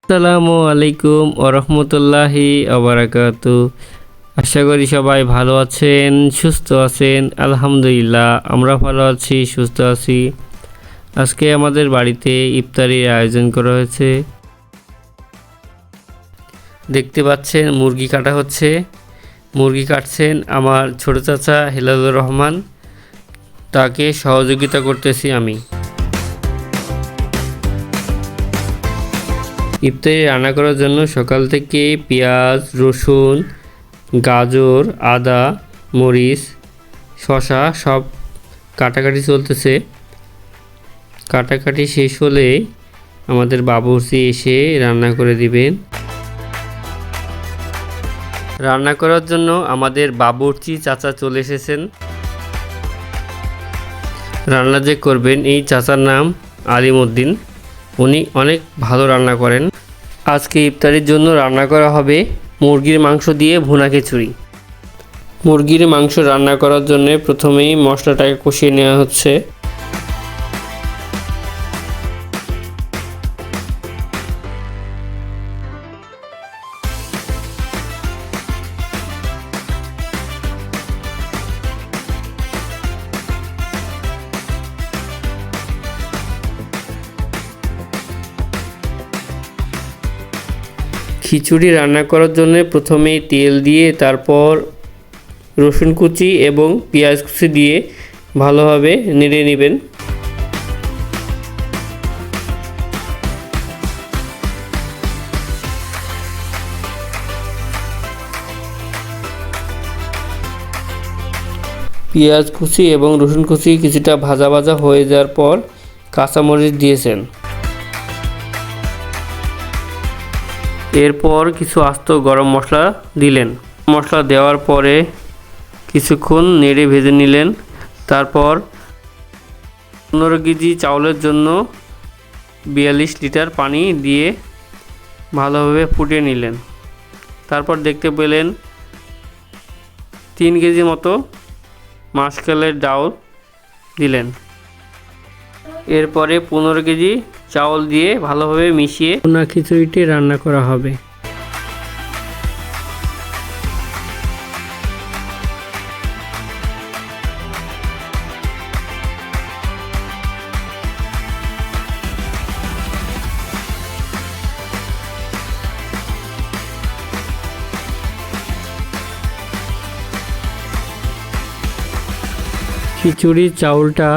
আসসালামু আলাইকুম ওরহমতুল্লাহি ওবারাকাতু। আশা করি সবাই ভালো আছেন, সুস্থ আছেন। আলহামদুলিল্লাহ আমরা ভালো আছি, সুস্থ আছি। আজকে আমাদের বাড়িতে ইফতারির আয়োজন করা হয়েছে। দেখতে পাচ্ছেন মুরগি কাটা হচ্ছে। মুরগি কাটছেন আমার ছোট চাচা হেলালুর রহমান, তাকে সহযোগিতা করতেছি আমি। ইফতারি রান্না করার জন্য সকাল থেকে পেঁয়াজ, রসুন, গাজর, আদা, মরিচ, শসা সব কাটাকাটি চলতেছে। কাটাকাটি শেষ হলে আমাদের বাবুর্চি এসে রান্না করে দিবেন। রান্না করার জন্য আমাদের বাবুর্চি চাচা চলে এসেছেন। রান্না যে করবেন এই চাচার নাম আলিমউদ্দিন। উনি অনেক ভালো রান্না করেন। আজকে ইফতারির জন্য রান্না করা হবে মুরগির মাংস দিয়ে ভুনা খিচুড়ি। মুরগির মাংস রান্না করার জন্য প্রথমেই মশলাটাকে কষিয়ে নেওয়া হচ্ছে। খিচুড়ি রান্না করার জন্য প্রথমেই তেল দিয়ে তারপর রসুন কুচি এবং পেঁয়াজ কুচি দিয়ে ভালোভাবে নেড়ে নেবেন। পেঁয়াজ কুচি এবং রসুন কুচি কিছুটা ভাজা ভাজা হয়ে যাওয়ার পর কাঁচামরিচ দিয়েছেন। এরপর কিছু আস্ত গরম মশলা দিলেন। মশলা দেওয়ার পরে কিছুক্ষণ নেড়ে ভেজে নিলেন। তারপর 15 কেজি চাউলের জন্য 42 লিটার পানি দিয়ে ভালোভাবে ফুটিয়ে নিলেন। তারপর দেখতে পেলেন 3 কেজি মতো মাসকলাইয়ের ডাউল দিলেন। এরপরে 15 কেজি চাউল দিয়ে ভালোভাবে মিশিয়ে ভুনা খিচুড়িটি রান্না করা হবে। খিচুড়ির চাউলটা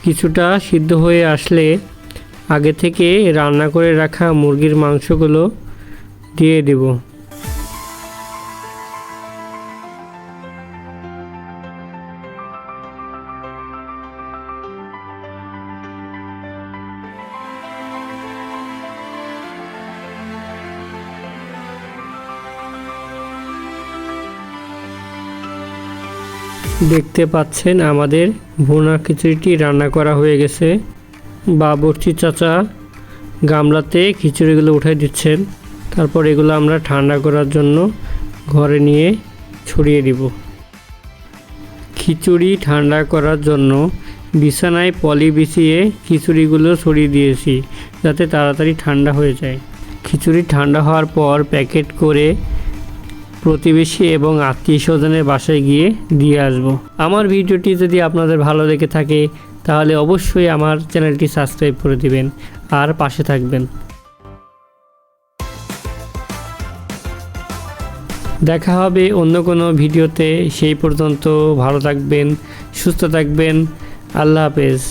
কিছুটা সিদ্ধ হয়ে আসলে আগে থেকে রান্না করে রাখা মুরগির মাংসগুলো দিয়ে দেব। দেখতে পাচ্ছেন আমাদের ভুনা খিচুড়িটি রান্না করা হয়ে গেছে। বাবুর্চি চাচা গামলাতে খিচুড়িগুলো উঠাই দিচ্ছেন। তারপর এগুলো আমরা ঠান্ডা করার জন্য ঘরে নিয়ে ছড়িয়ে দিব। খিচুড়ি ঠান্ডা করার জন্য বিছানায় পলি বিছিয়ে খিচুড়িগুলো ছড়িয়ে দিয়েছি যাতে তাড়াতাড়ি ঠান্ডা হয়ে যায়। খিচুড়ি ঠান্ডা হওয়ার পর প্যাকেট করে প্রতিবেশী এবং আত্মীয় স্বজনের বাসায় গিয়ে দিয়ে আসব। আমার ভিডিওটি যদি আপনাদের ভালো লেগে থাকে তাহলে অবশ্যই আমার চ্যানেলটি সাবস্ক্রাইব করে দিবেন আর পাশে থাকবেন। দেখা হবে অন্য কোনো ভিডিওতে। সেই পর্যন্ত ভালো থাকবেন, সুস্থ থাকবেন। আল্লাহ হাফেজ।